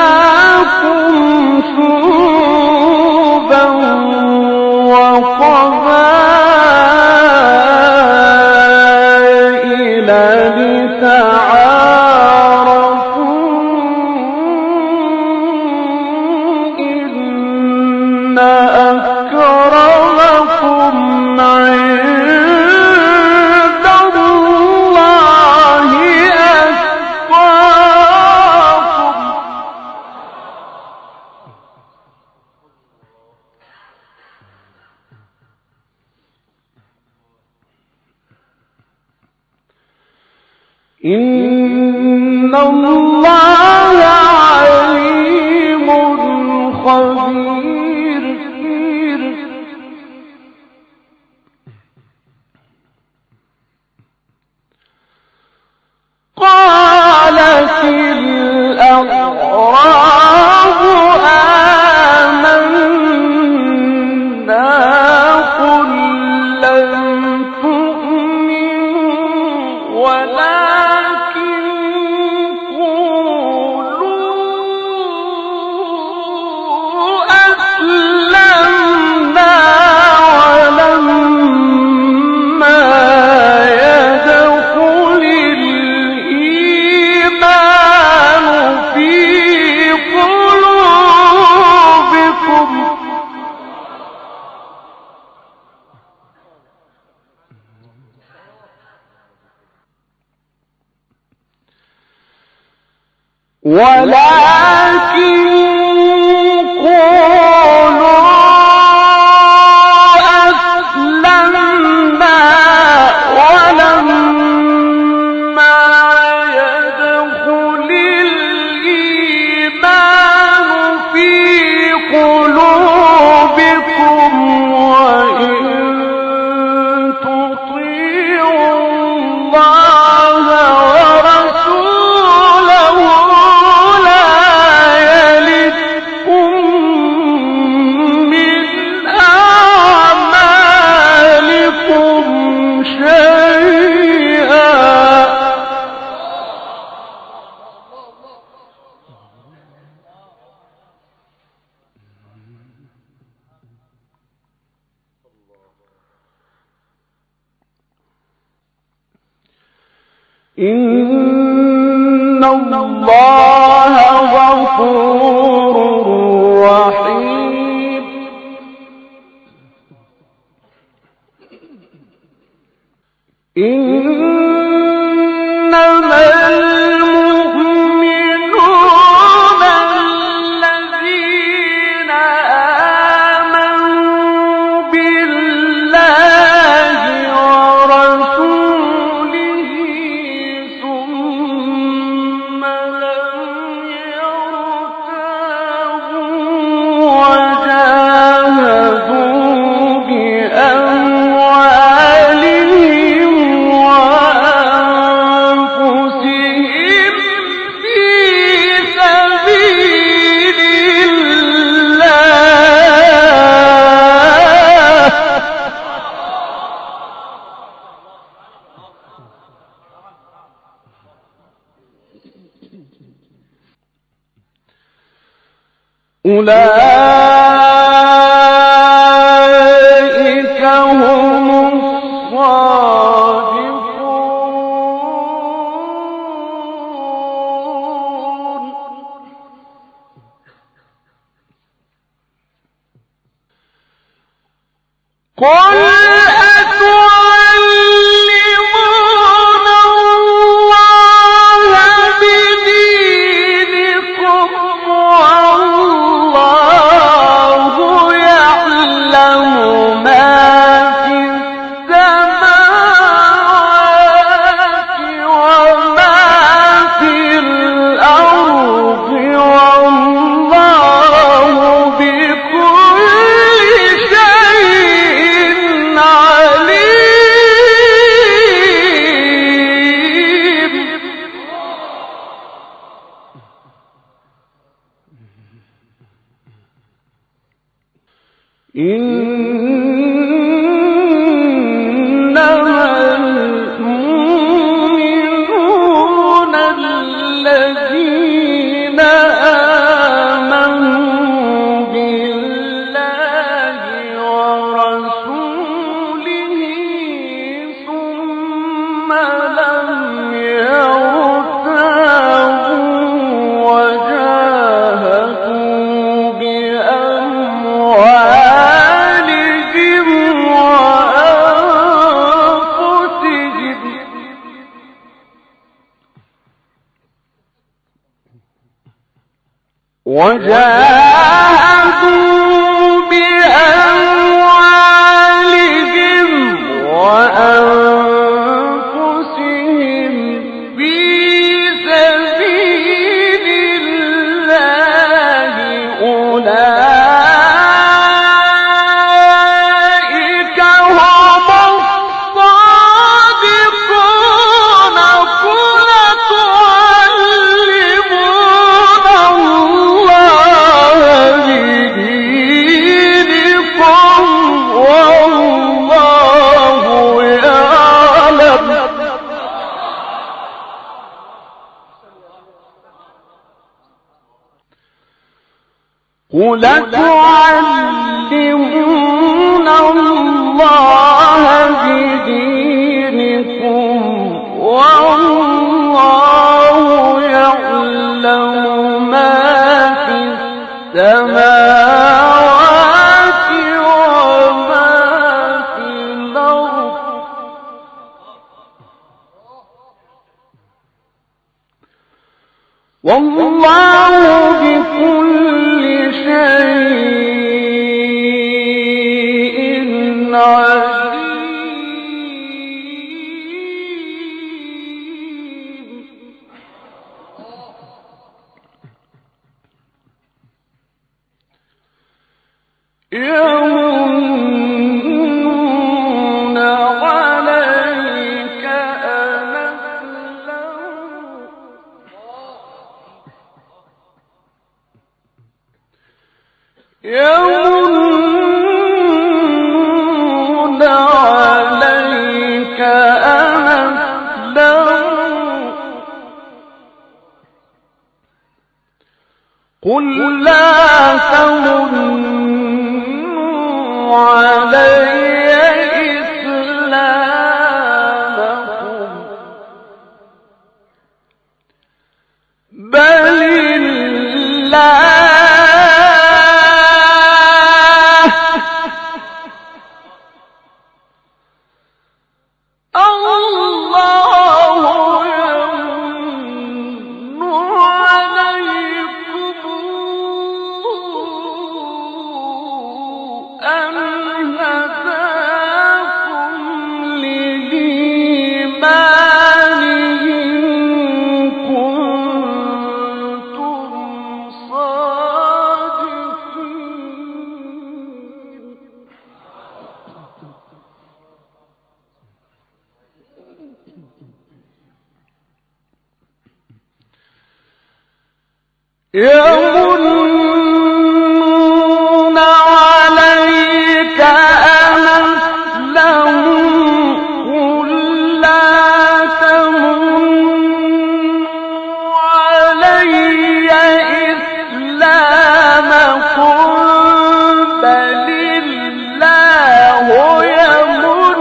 وجعلناكم شعوبا وقبائل لتعارفوا إن أكرمكم عند الله أتقاكم. إن الله عليم خبير. قالت الأعراب آمنا قل لم تؤمنوا ولكن قولوا أسلمنا ولما يدخل الإيمان في قلوبكم ولكن قولوا أسلمنا ولما يدخل الإيمان في قلوبكم وإن تطيعوا الله ورسوله لا يلدكم من أعمالكم شيئا. إن الله غفور رحيم. إنما المؤمنون الذين آمنوا بالله ورسوله ثم لم يرتابوا وجاهدوا بأموالهم وأنفسهم في سبيل الله أولئك هم الصادقون. قل إنما المؤمنون الذين آمنوا بالله ورسوله ثم لم يرتابوا وجاهدوا بأموالهم وأنفسهم في سبيل الله أولئك هم الصادقون. قل تعلمون الله بدينكم والله يعلم. قل تعلمون الله بدينكم والله يعلم ما في السماوات وما في الأرض والله بكل شيء عليم. يمنون عليك أن أسلموا يمنون عليك أن أسلموا قل لا تمنوا علي إسلامكم بل الله يمنون عليك أن أسلموا قل لا تمنوا علي إسلامكم بل الله يمن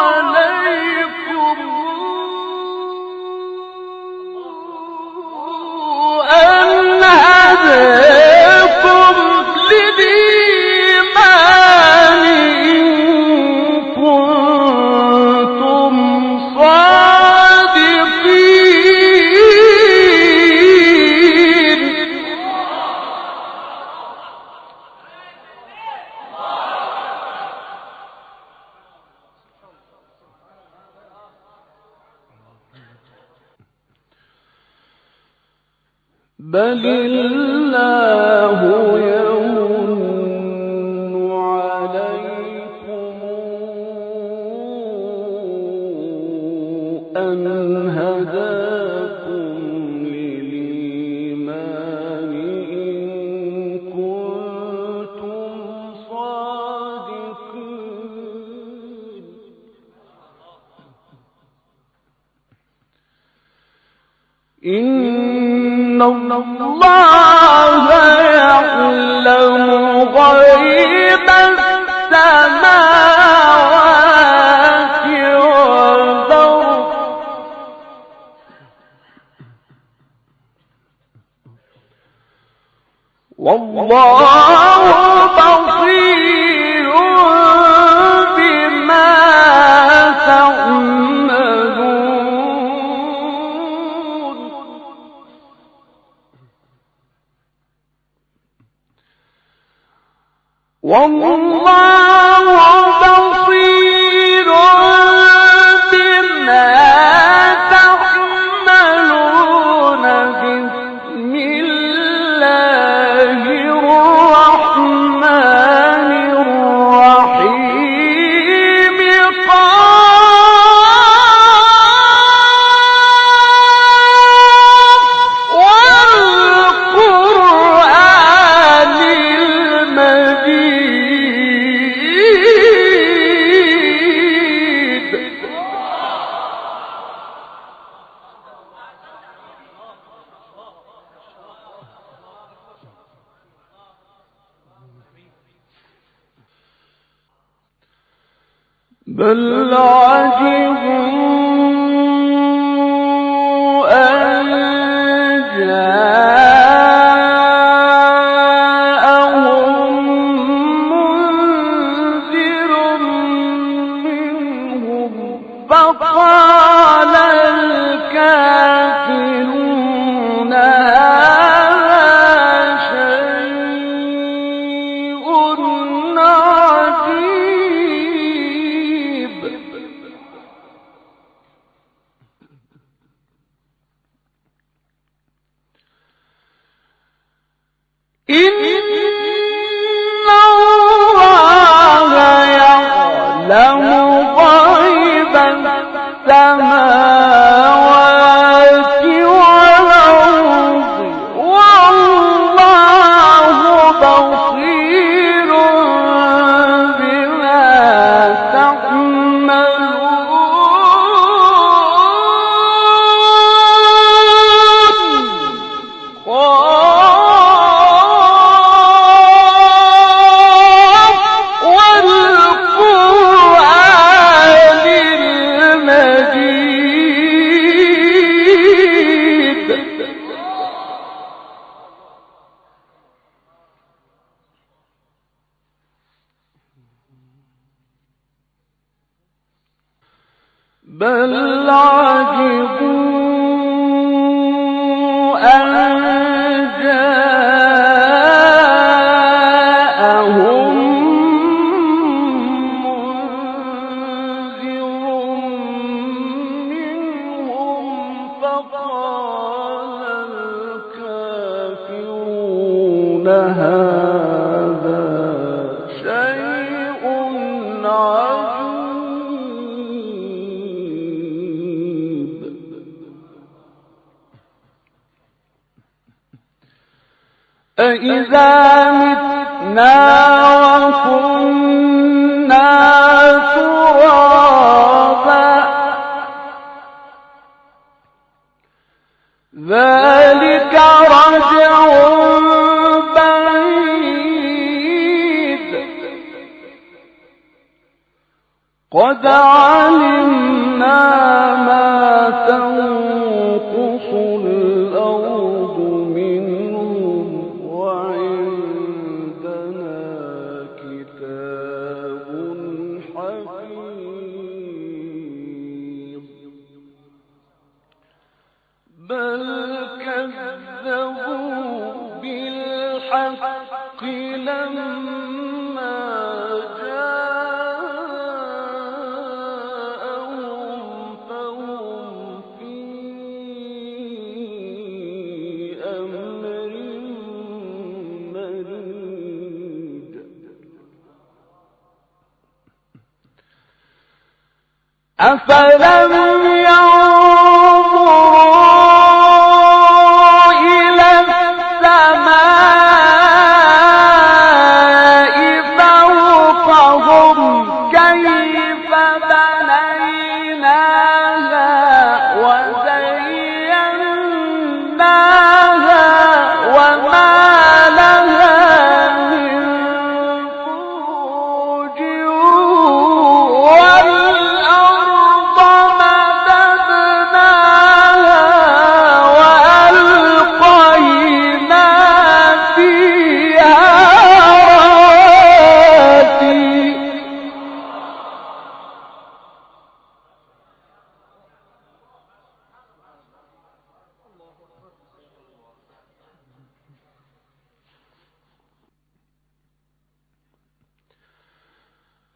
عليكم أن هداكم للإيمان إن كنتم صادقين. بل الله يمن عليكم أن هداكم للإيمان إن كنتم إن الله يعلم غيب السماوات والأرض والله بصير بما تعملون والله بصير بما تعملون بسم الله الرحمن الرحيم والقرآن المجيد بل عجبوا أن جاءهم منذر منهم فقال الكافرون هذا شيء عجيب إن الله يعلم غيب السماوات والأرض والله بصير بما تعملون والقرآن المجيد بل عجبوا أن جاءهم منذر منهم فقال الكافرون هذا شيء عجيب أإذا متنا وكنا ترابا ذلك رجع بعيد قد علمنا ما تنقص الأرض منهم وعندنا كتاب حفيظ بل كذبوا بالحق لما جاءهم فهم في أمر مريج أفلم ينظروا إلى السماء فوقهم كيف بنيناها وزيناها بيناها وما لها من فروج والأرض مددناها وألقينا فيها رواسي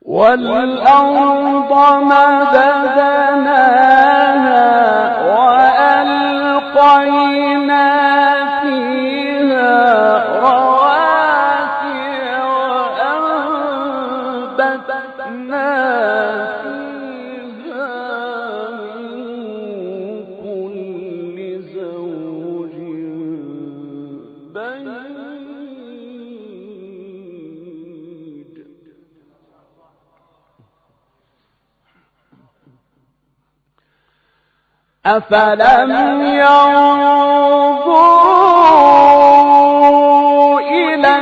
والأرض مددناها وألقينا فيها رواسي وأنبتنا فيها من كل زوج بهيج أفلم ينظروا إلى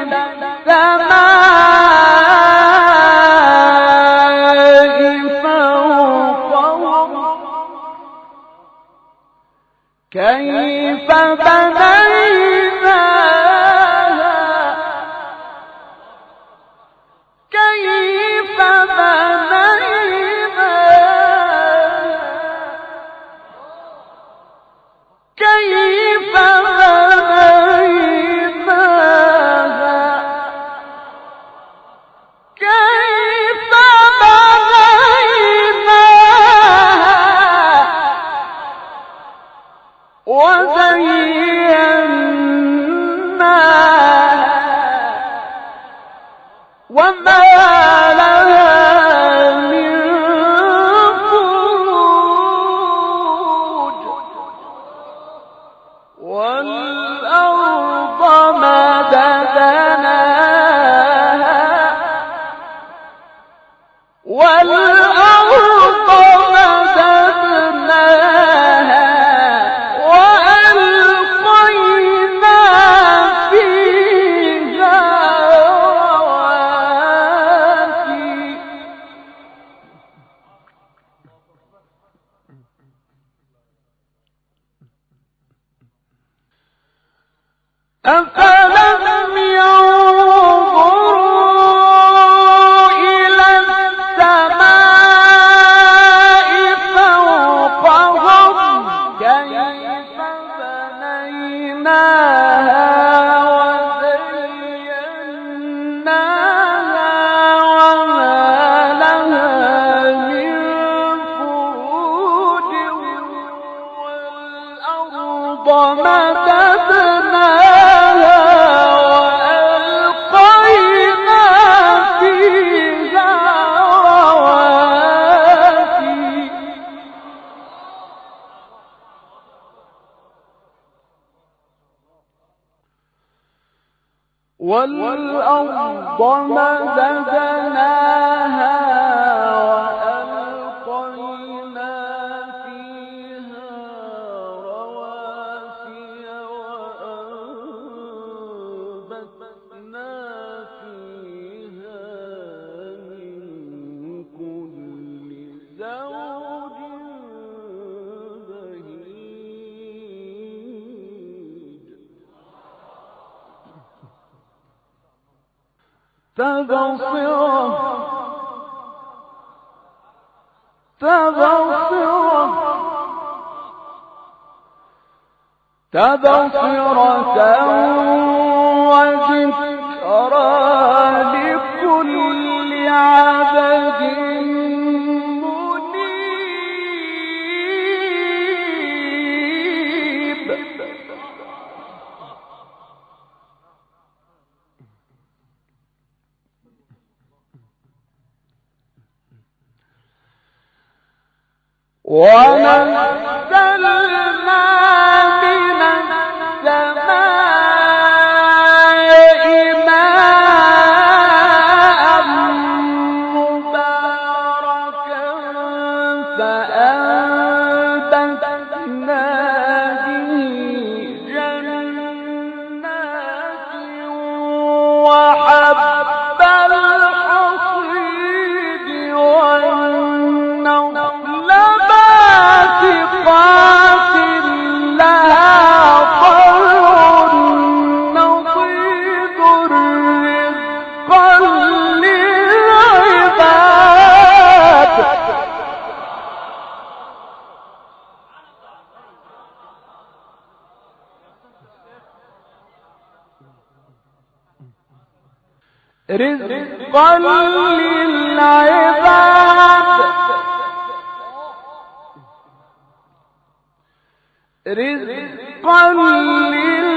السماء فوقهم كيف بنيناها كيف بنيناها كيف بنيناها كيف بنيناها وزيناها وما لها من فروج والأرض مددناها والأرض مددناها وألقينا فيها رواسي أفلم ينظروا إلى السماء فوقهم كيف بنيناها وزيناها وما لها من فروج والأرض مددناها وألقينا فيها رواسي والأرض مددناها وألقينا فيها رواسي وأنبتنا فيها من كل زوج بهيج تبصرة وذكرى لكل عبد منيب ونزلنا من السماء ماء مباركا فأنبتنا به رزقا للعباد رزقا للعباد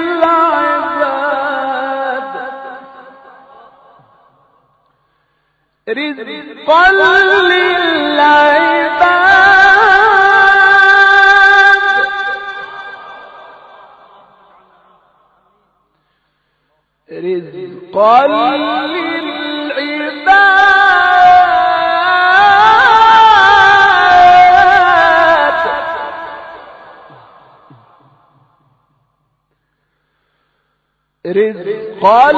رزقا للعباد رزقا للعباد رزقا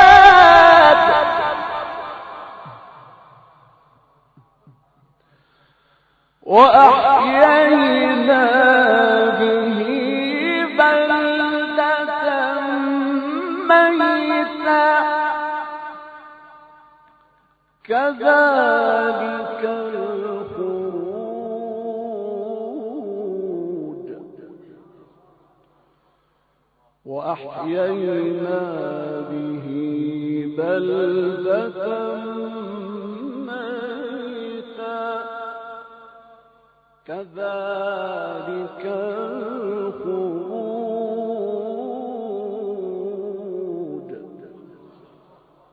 للعباد وأحيينا به بلدة ميتا كذلك الخروج وأحيينا به بلدة ميتا كذلك